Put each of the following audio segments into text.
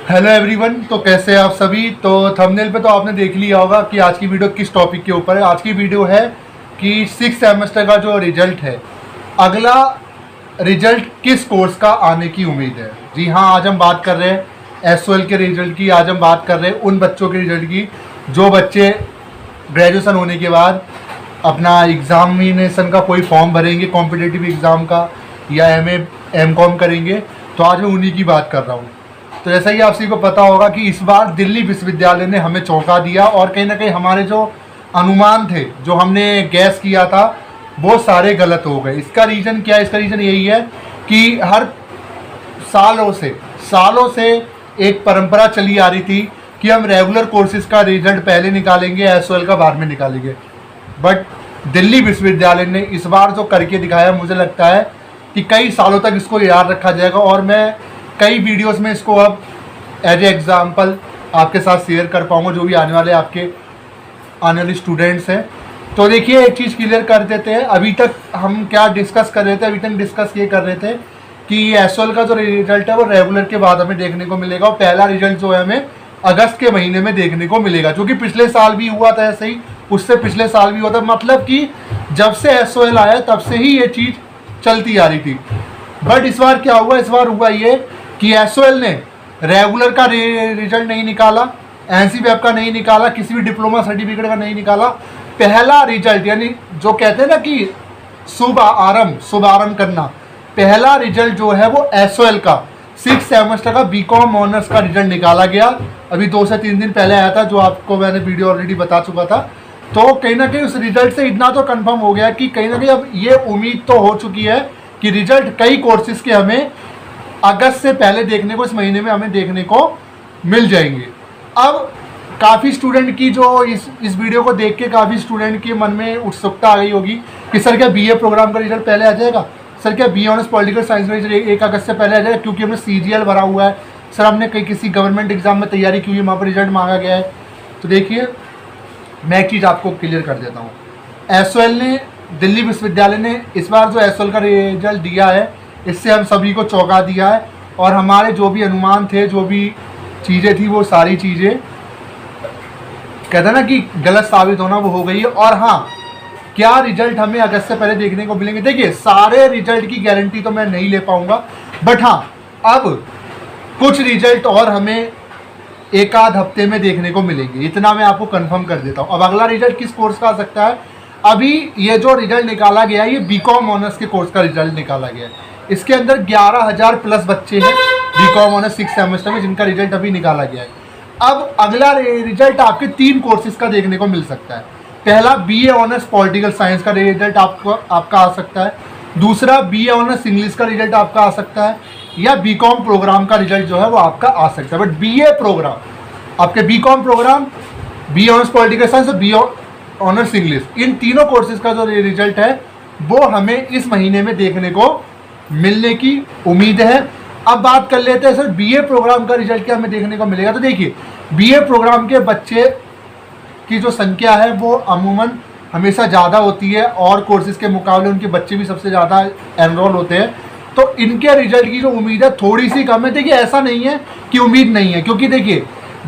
Hello everyone. तो कैसे हैं आप सभी। तो थंबनेल पे तो आपने देख लिया होगा कि आज की वीडियो किस टॉपिक के ऊपर है। आज की वीडियो है कि 6 सेमेस्टर का जो रिजल्ट है, अगला रिजल्ट किस कोर्स का आने की उम्मीद है। जी हाँ, आज हम बात कर रहे हैं एसओएल के रिजल्ट की। आज हम बात कर रहे हैं उन बच्चों के रिजल्ट की जो बच्चे ग्रेजुएशन होने के बाद अपना एग्जामिनेशन का कोई फॉर्म भरेंगे कॉम्पिटिटिव एग्ज़ाम का, या एम कॉम करेंगे। तो आज मैं उन्हीं की बात कर रहा हूँ। तो जैसा कि आप सभी को पता होगा कि इस बार दिल्ली विश्वविद्यालय ने हमें चौंका दिया, और कहीं ना कहीं हमारे जो अनुमान थे, जो हमने गैस किया था, वो सारे गलत हो गए। इसका रीज़न क्या है? इसका रीज़न यही है कि हर सालों से एक परंपरा चली आ रही थी कि हम रेगुलर कोर्सेज का रिजल्ट पहले निकालेंगे, एसओएल का बाद में निकालेंगे। बट दिल्ली विश्वविद्यालय ने इस बार जो करके दिखाया, मुझे लगता है कि कई सालों तक इसको याद रखा जाएगा। और मैं कई वीडियोस में इसको अब एज ए एग्जाम्पल आपके साथ शेयर कर पाऊँगा, जो भी आने वाले स्टूडेंट्स हैं। तो देखिए, एक चीज़ क्लियर कर देते हैं। अभी तक हम क्या डिस्कस कर रहे थे? अभी तक डिस्कस ये कर रहे थे कि एसओएल का जो रिजल्ट है वो रेगुलर के बाद हमें देखने को मिलेगा, और पहला रिजल्ट जो है हमें अगस्त के महीने में देखने को मिलेगा, जो कि पिछले साल भी हुआ था ऐसे ही, उससे पिछले साल भी हुआ था। मतलब कि जब से एसओएल आया तब से ही ये चीज़ चलती आ रही थी। बट इस बार क्या हुआ? इस बार हुआ ये कि एसओएल ने रेगुलर का रिजल्ट नहीं निकाला, एनसीवैब का नहीं निकाला, किसी भी डिप्लोमा सर्टिफिकेट का नहीं निकाला। पहला रिजल्ट, यानी जो कहते हैं ना कि शुभ आरंभ करना, पहला रिजल्ट जो है वो एसओएल का 6 सेमेस्टर का बीकॉम ऑनर्स का रिजल्ट निकाला गया। अभी 2 से 3 दिन पहले आया था, जो आपको मैंने वीडियो ऑलरेडी बता चुका था। तो कहीं ना कहीं उस रिजल्ट से इतना तो कंफर्म हो गया कि कहीं ना कहीं अब ये उम्मीद तो हो चुकी है कि रिजल्ट कई कोर्सेज के हमें अगस्त से पहले देखने को, इस महीने में हमें देखने को मिल जाएंगे। अब काफ़ी स्टूडेंट की जो इस वीडियो को देख के काफ़ी स्टूडेंट के मन में उत्सुकता आ गई होगी कि सर क्या बीए प्रोग्राम का रिजल्ट पहले आ जाएगा? सर क्या बीए ऑनर्स पॉलिटिकल साइंस का रिजल्ट 1 अगस्त से पहले आ जाएगा, क्योंकि हमने सीजीएल भरा हुआ है? सर हमने किसी गवर्नमेंट एग्जाम में तैयारी की हुई है, वहाँ पर रिजल्ट मांगा गया है। तो देखिए, मैं एक चीज़ आपको क्लियर कर देता हूँ। एसओएल ने, दिल्ली विश्वविद्यालय ने इस बार जो एसओएल का रिजल्ट दिया है, इससे हम सभी को चौंका दिया है। और हमारे जो भी अनुमान थे, जो भी चीज़ें थी, वो सारी चीज़ें कहते हैं ना कि गलत साबित होना, वो हो गई है। और हाँ, क्या रिजल्ट हमें अगस्त से पहले देखने को मिलेंगे? देखिए, सारे रिजल्ट की गारंटी तो मैं नहीं ले पाऊंगा, बट हाँ, अब कुछ रिजल्ट और हमें एक आध हफ्ते में देखने को मिलेंगे, इतना मैं आपको कंफर्म कर देता हूँ। अब अगला रिजल्ट किस कोर्स का आ सकता है? अभी ये जो रिजल्ट निकाला गया है, ये बीकॉम ऑनर्स के कोर्स का रिजल्ट निकाला गया है। इसके अंदर 11,000 प्लस बच्चे हैं बीकॉम ऑनर्स 6 सेमेस्टर में, जिनका रिजल्ट अभी निकाला गया है। अब अगला रिजल्ट आपके 3 कोर्सेज का देखने को मिल सकता है। पहला, बीए ऑनर्स पॉलिटिकल साइंस का रिजल्ट आपका आ सकता है। दूसरा, बीए ऑनर्स इंग्लिश का रिजल्ट आपका आ सकता है, या बीकॉम प्रोग्राम का रिजल्ट जो है वो आपका आ सकता है। बट बीए प्रोग्राम, आपके BCom programme, BA honours political science और बीए ऑनर्स इंग्लिश, इन तीनों कोर्सेज का जो रिजल्ट है वो हमें इस महीने में देखने को मिलने की उम्मीद है। अब बात कर लेते हैं, सर बीए प्रोग्राम का रिजल्ट क्या हमें देखने को मिलेगा? तो देखिए, बीए प्रोग्राम के बच्चे की जो संख्या है वो अमूमन हमेशा ज़्यादा होती है, और कोर्सेज के मुकाबले उनके बच्चे भी सबसे ज़्यादा एनरोल होते हैं। तो इनके रिजल्ट की जो उम्मीद है थोड़ी सी कम है। देखिए, ऐसा नहीं है कि उम्मीद नहीं है, क्योंकि देखिए,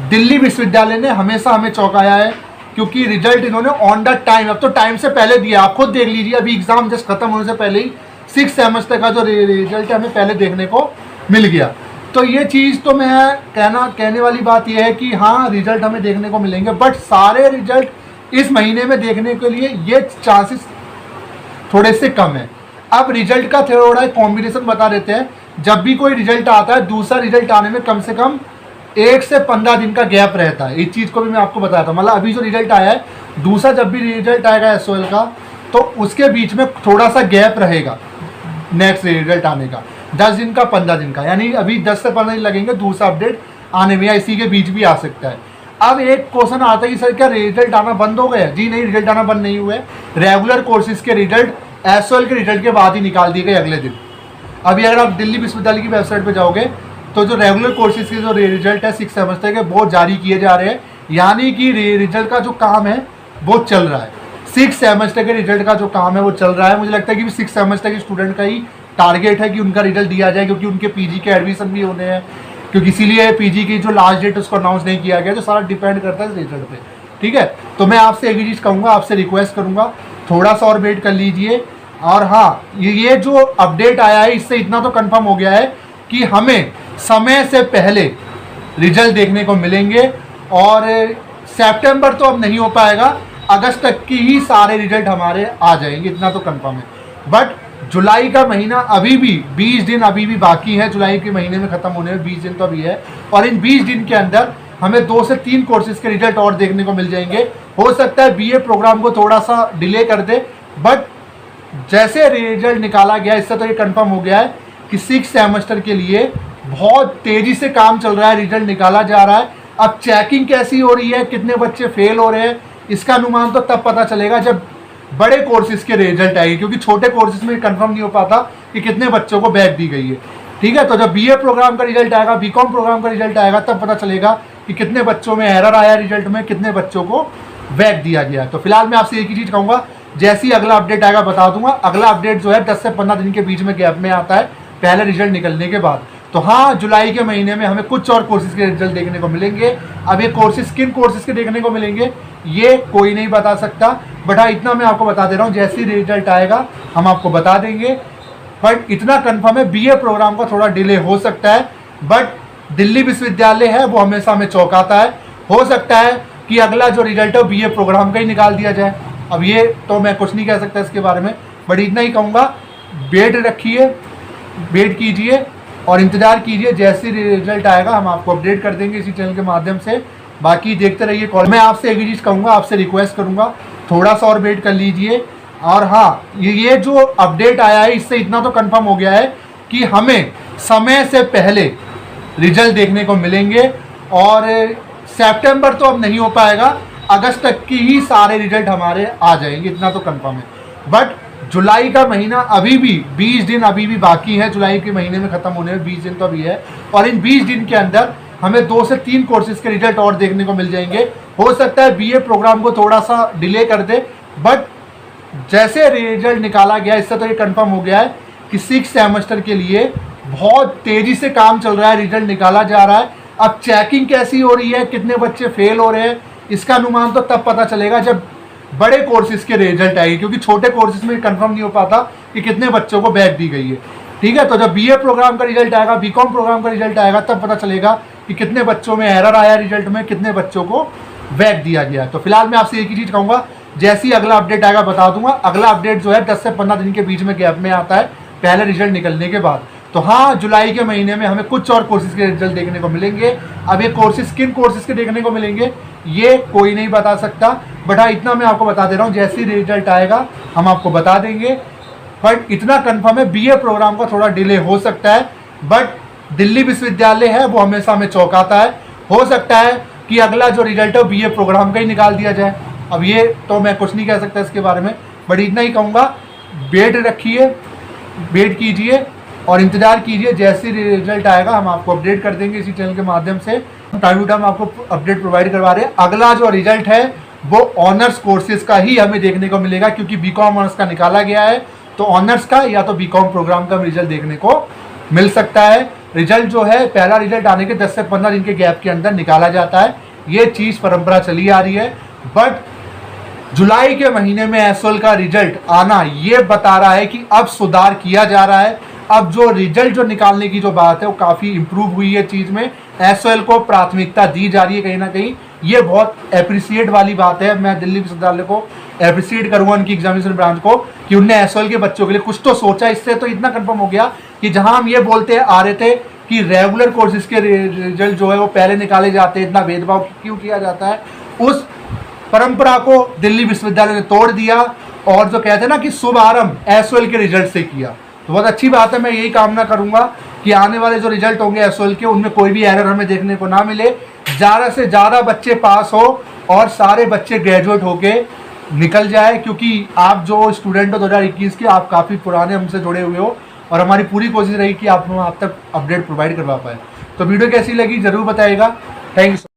दिल्ली विश्वविद्यालय ने हमेशा हमें चौंकाया है, क्योंकि रिजल्ट इन्होंने ऑन द टाइम, अब तो टाइम से पहले दिया। आप खुद देख लीजिए, अभी एग्जाम जस्ट खत्म होने से पहले ही 6 सेमेस्टर का जो रिजल्ट है हमें पहले देखने को मिल गया। तो ये चीज़ तो मैं कहने वाली बात यह है कि हाँ, रिजल्ट हमें देखने को मिलेंगे, बट सारे रिजल्ट इस महीने में देखने के लिए ये चांसेस थोड़े से कम है। अब रिजल्ट का थोड़ा कॉम्बिनेशन बता देते हैं। जब भी कोई रिजल्ट आता है, दूसरा रिजल्ट आने में कम से कम 1 से 15 दिन का गैप रहता है। इस चीज़ को भी मैं आपको बताया था। मतलब अभी जो रिजल्ट आया है, दूसरा जब भी रिजल्ट आएगा एसओएल का, तो उसके बीच में थोड़ा सा गैप रहेगा नेक्स्ट रिजल्ट आने का, 10 दिन का, 15 दिन का, यानी अभी 10 से 15 दिन लगेंगे दूसरा अपडेट आने में, या इसी के बीच भी आ सकता है। अब एक क्वेश्चन आता है कि सर क्या रिजल्ट आना बंद हो गया? जी नहीं, रिजल्ट आना बंद नहीं हुआ है। रेगुलर कोर्सेज के रिजल्ट एसओएल के रिजल्ट के बाद ही निकाल दिए गए अगले दिन। अभी अगर आप दिल्ली विश्वविद्यालय की वेबसाइट पर जाओगे, तो जो रेगुलर कोर्सेज के जो रिजल्ट है 6 सेमेस्टर के, वो जारी किए जा रहे हैं, यानी कि रिजल्ट का जो काम है वो चल रहा है। 6 सेमेस्टर के रिजल्ट का जो काम है वो चल रहा है। मुझे लगता है कि 6 सेमेस्टर के स्टूडेंट का ही टारगेट है कि उनका रिजल्ट दिया जाए, क्योंकि उनके पीजी के एडमिशन भी होने हैं, क्योंकि इसीलिए पीजी की जो लास्ट डेट उसको अनाउंस नहीं किया गया, जो सारा डिपेंड करता है रिजल्ट पे। ठीक है, तो मैं आपसे एक ही चीज़ कहूँगा, आपसे रिक्वेस्ट करूँगा, थोड़ा सा और वेट कर लीजिए। और हाँ, ये जो अपडेट आया है इससे इतना तो कंफर्म हो गया है कि हमें समय से पहले रिजल्ट देखने को मिलेंगे। और सितंबर तो अब नहीं हो पाएगा, अगस्त तक की ही सारे रिजल्ट हमारे आ जाएंगे, इतना तो कंफर्म है। बट जुलाई का महीना अभी भी 20 दिन अभी भी बाकी है, जुलाई के महीने में ख़त्म होने में 20 दिन तो अभी है। और इन 20 दिन के अंदर हमें 2 से 3 कोर्सेज के रिजल्ट और देखने को मिल जाएंगे। हो सकता है बीए प्रोग्राम को थोड़ा सा डिले कर दे, बट जैसे रिजल्ट निकाला गया इससे तो ये कंफर्म हो गया है कि 6 सेमेस्टर के लिए बहुत तेज़ी से काम चल रहा है, रिजल्ट निकाला जा रहा है। अब चेकिंग कैसी हो रही है, कितने बच्चे फेल हो रहे हैं, इसका अनुमान तो तब पता चलेगा जब बड़े कोर्सेज के रिजल्ट आएंगे, क्योंकि छोटे कोर्सेज में कंफर्म नहीं हो पाता कि कितने बच्चों को बैक दी गई है। ठीक है, तो जब बीए प्रोग्राम का रिजल्ट आएगा, बीकॉम प्रोग्राम का रिजल्ट आएगा, तब पता चलेगा कि कितने बच्चों में एरर आया रिजल्ट में, कितने बच्चों को बैक दिया गया। तो फिलहाल मैं आपसे एक ही चीज़ कहूँगा, जैसे ही अगला अपडेट आएगा बता दूंगा। अगला अपडेट जो है 10 से 15 दिन के बीच में गैप में आता है, पहले रिजल्ट निकलने के बाद। तो हाँ, जुलाई के महीने में हमें कुछ और कोर्सेज के रिजल्ट देखने को मिलेंगे। अब ये कोर्सेज किन कोर्सेज के देखने को मिलेंगे ये कोई नहीं बता सकता, बट हाँ इतना मैं आपको बता दे रहा हूँ, जैसे ही रिजल्ट आएगा हम आपको बता देंगे। बट इतना कंफर्म है, बीए प्रोग्राम का थोड़ा डिले हो सकता है, बट दिल्ली विश्वविद्यालय है वो हमेशा हमें चौंकाता है। हो सकता है कि अगला जो रिजल्ट है बीए प्रोग्राम का ही निकाल दिया जाए। अब ये तो मैं कुछ नहीं कह सकता इसके बारे में, बट इतना ही कहूँगा, वेट रखिए, वेट कीजिए और इंतज़ार कीजिए। जैसे रिजल्ट आएगा हम आपको अपडेट कर देंगे इसी चैनल के माध्यम से। बाकी देखते रहिए कॉल। मैं आपसे एक ही चीज़ कहूँगा, आपसे रिक्वेस्ट करूँगा, थोड़ा सा और वेट कर लीजिए। और हाँ, ये जो अपडेट आया है इससे इतना तो कंफर्म हो गया है कि हमें समय से पहले रिजल्ट देखने को मिलेंगे। और सितंबर तो अब नहीं हो पाएगा, अगस्त तक की ही सारे रिजल्ट हमारे आ जाएंगे, इतना तो कंफर्म है। बट जुलाई का महीना अभी भी 20 दिन अभी भी बाकी है, जुलाई के महीने में ख़त्म होने में 20 दिन तो अभी है। और इन 20 दिन के अंदर हमें 2 से 3 कोर्सेज के रिजल्ट और देखने को मिल जाएंगे। हो सकता है बीए प्रोग्राम को थोड़ा सा डिले कर दे, बट जैसे रिजल्ट निकाला गया इससे तो ये कंफर्म हो गया है कि 6 सेमेस्टर के लिए बहुत तेज़ी से काम चल रहा है, रिजल्ट निकाला जा रहा है। अब चेकिंग कैसी हो रही है, कितने बच्चे फेल हो रहे हैं, इसका अनुमान तो तब पता चलेगा जब बड़े कोर्सेज के रिजल्ट आएंगे, क्योंकि छोटे कोर्सेज में कंफर्म नहीं हो पाता कि कितने बच्चों को बैक दी गई है। ठीक है, तो जब बीए प्रोग्राम का रिजल्ट आएगा, बीकॉम प्रोग्राम का रिजल्ट आएगा, तब पता चलेगा कि कितने बच्चों में एरर आया रिजल्ट में, कितने बच्चों को बैक दिया गया। तो फिलहाल मैं आपसे एक ही चीज़ कहूँगा, जैसे ही अगला अपडेट आएगा बता दूंगा। अगला अपडेट जो है 10 से 15 दिन के बीच में गैप में आता है, पहले रिजल्ट निकलने के बाद। तो हाँ, जुलाई के महीने में हमें कुछ और कोर्सेज के रिजल्ट देखने को मिलेंगे। अब ये कोर्सेज किन कोर्सेज के देखने को मिलेंगे ये कोई नहीं बता सकता, बट हाँ इतना मैं आपको बता दे रहा हूँ, जैसे ही रिजल्ट आएगा हम आपको बता देंगे। बट इतना कंफर्म है, बीए प्रोग्राम का थोड़ा डिले हो सकता है, बट दिल्ली विश्वविद्यालय है वो हमेशा हमें चौंकाता है। हो सकता है कि अगला जो रिजल्ट है बीए प्रोग्राम का ही निकाल दिया जाए। अब ये तो मैं कुछ नहीं कह सकता इसके बारे में, बट इतना ही कहूँगा, वेट रखिए, वेट कीजिए और इंतज़ार कीजिए। जैसे रिजल्ट आएगा हम आपको अपडेट कर देंगे इसी चैनल के माध्यम से। टाइम टू टाइम आपको अपडेट प्रोवाइड करवा रहे हैं। अगला जो रिजल्ट है वो ऑनर्स कोर्सेज का ही हमें देखने को मिलेगा, क्योंकि बीकॉम ऑनर्स का निकाला गया है, तो ऑनर्स का या तो बीकॉम प्रोग्राम का रिजल्ट देखने को मिल सकता है। रिजल्ट जो है पहला रिजल्ट आने के 10 से 15 दिन के गैप के अंदर निकाला जाता है। ये चीज़ परंपरा चली आ रही है, बट जुलाई के महीने में एसओएल का रिजल्ट आना ये बता रहा है कि अब सुधार किया जा रहा है। अब जो रिजल्ट जो निकालने की जो बात है वो काफ़ी इम्प्रूव हुई है चीज़ में, एसओएल को प्राथमिकता दी जा रही है कहीं ना कहीं। ये बहुत अप्रिसिएट वाली बात है। मैं दिल्ली विश्वविद्यालय को अप्रिसिएट करूँगा, उनकी एग्जामिनेशन ब्रांच को, कि उनने एसओएल के बच्चों के लिए कुछ तो सोचा। इससे तो इतना कंफर्म हो गया कि जहाँ हम ये बोलते आ रहे थे कि रेगुलर कोर्सेज के रिजल्ट जो है वो पहले निकाले जाते हैं, इतना भेदभाव क्यों किया जाता है, उस परंपरा को दिल्ली विश्वविद्यालय ने तोड़ दिया और जो कहते हैं ना कि शुभारंभ एसओएल के रिजल्ट से किया। तो बहुत अच्छी बात है। मैं यही कामना करूंगा कि आने वाले जो रिजल्ट होंगे एसओएल के उनमें कोई भी एरर हमें देखने को ना मिले, ज़्यादा से ज़्यादा बच्चे पास हो और सारे बच्चे ग्रेजुएट होके निकल जाए। क्योंकि आप जो स्टूडेंट हो 2021 के, आप काफ़ी पुराने हमसे जुड़े हुए हो और हमारी पूरी कोशिश रही कि आप तक अपडेट प्रोवाइड करवा पाए। तो वीडियो कैसी लगी ज़रूर बताइएगा। Thank you.